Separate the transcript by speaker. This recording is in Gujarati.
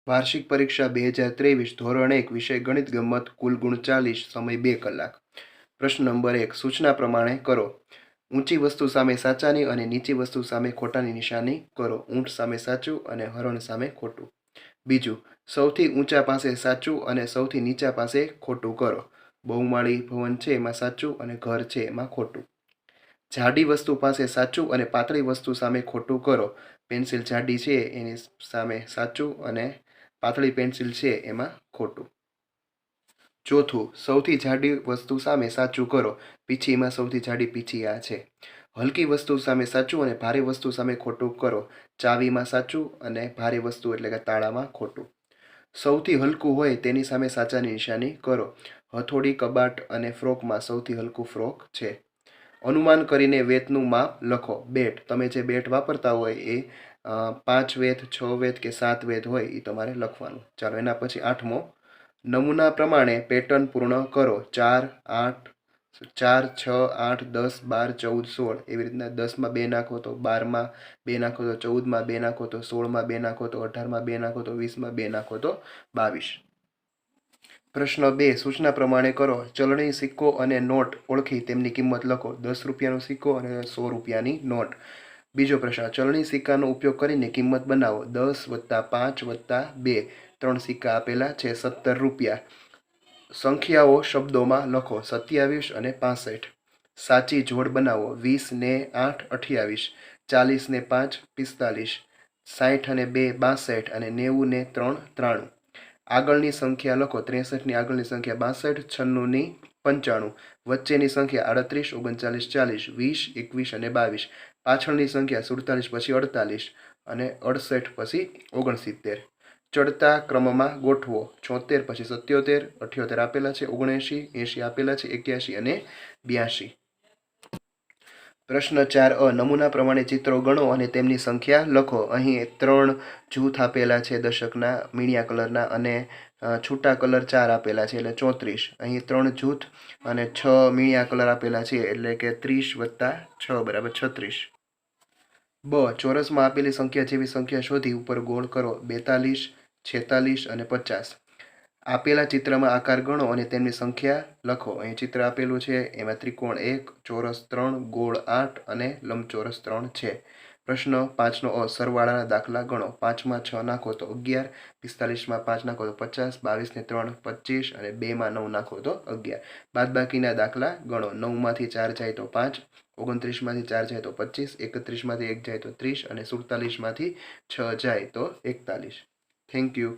Speaker 1: વાર્ષિક પરીક્ષા 2023 ધોરણ 1 વિષય ગણિત ગમ્મત કુલ ગુણ 40 સમય 2 કલાક। પ્રશ્ન નંબર 1 સૂચના પ્રમાણે કરો। ઊંચી વસ્તુ સામે સાચાની અને નીચી વસ્તુ સામે ખોટાની નિશાની કરો। ઊંટ સામે સાચું અને હરણ સામે ખોટું। બીજું, સૌથી ઊંચા પાસે સાચું અને સૌથી નીચા પાસે ખોટું કરો। બહુમાળી ભવન છે એમાં સાચું અને ઘર છે એમાં ખોટું। જાડી વસ્તુ પાસે સાચું અને પાતળી વસ્તુ સામે ખોટું કરો। પેન્સિલ જાડી છે એની સામે સાચું અને પાતળી પેન્સિલ છે એમાં ખોટું। ચોથું, સૌથી જાડી વસ્તુ સામે સાચું કરો। પીંછીમાં સૌથી જાડી પીંછી આ છે। હલકી વસ્તુ સામે સાચું અને ભારે વસ્તુ સામે ખોટું કરો। ચાવીમાં સાચું અને ભારે વસ્તુ એટલે કે તાળામાં ખોટું। સૌથી હલકું હોય તેની સામે સાચાની નિશાની કરો। હથોડી, કબાટ અને ફ્રોકમાં સૌથી હલકું ફ્રોક છે। અનુમાન કરીને વેતનું માપ લખો। બેટ, તમે જે બેટ વાપરતા હોય એ 5 વેત, 6 વેત કે 7 વેત હોય એ તમારે લખવાનું। ચાલો એના પછી 8મો, નમૂના પ્રમાણે પેટર્ન પૂર્ણ કરો। 4, 8, 4, 6, 8, 10, 12, 14, 16 એવી રીતના 10માં 2 નાખો તો 12માં 2 નાખો તો 14માં 2 નાખો તો 16માં 2 નાખો તો 18માં 2 નાખો તો 20માં 2 નાખો તો 22। પ્રશ્ન 2 સૂચના પ્રમાણે કરો। ચલણી સિક્કો અને નોટ ઓળખી તેમની કિંમત લખો। 10 રૂપિયાનો સિક્કો અને 100 રૂપિયાની નોટ। બીજો પ્રશ્ન, ચલણી સિક્કાનો ઉપયોગ કરીને કિંમત બનાવો। 10 + 5 + 2 3 સિક્કા આપેલા છે 17 રૂપિયા। સંખ્યાઓ શબ્દોમાં લખો 27 અને 65। સાચી જોડ બનાવો। 20 ને 8 28, 40 ને 5 45, 60 અને 2 62 અને 90 ને 3 93। આગળની સંખ્યા લખો। 63 ની આગળની સંખ્યા 62, 96 ની 95, વચ્ચેની સંખ્યા 38, 39 40, 20 21 અને 22, પાછળની સંખ્યા 47 પછી 48 અને 68 પછી 69। ચડતા ક્રમમાં ગોઠવો। 76 પછી 77, 78 આપેલા છે 79, 80 આપેલા છે 81 અને 82। પ્રશ્ન 4 નમૂના પ્રમાણે ચિત્રો ગણો અને તેમની સંખ્યા લખો। અહીં 3 જૂથ આપેલા છે દશકના મીણિયા કલરના અને છૂટા કલર 4 આપેલા છે એટલે 34। અહીં 3 જૂથ અને 6 મીણિયા કલર આપેલા છે એટલે કે 30 + 6 = 36। બ ચોરસમાં આપેલી સંખ્યા જેવી સંખ્યા શોધી ઉપર ગોળ કરો। 42, 46 અને 50। આપેલા ચિત્રમાં આકાર ગણો અને તેમની સંખ્યા લખો। અહીં ચિત્ર આપેલું છે એમાં ત્રિકોણ 1, ચોરસ 3, ગોળ 8 અને લંબચોરસ 3 છે। પ્રશ્ન 5નો અ સરવાળાના દાખલા ગણો। 5માં 6 નાખો તો 11, 45માં 5 નાખો તો 50, 22 ને 3 25 અને 2માં 9 નાખો તો 11। બાદબાકીના દાખલા ગણો। 9માંથી 4 જાય તો 5, 29માંથી 4 જાય તો 25, 31માંથી 1 જાય તો 30 અને 47માંથી 6 જાય તો 41। Thank you.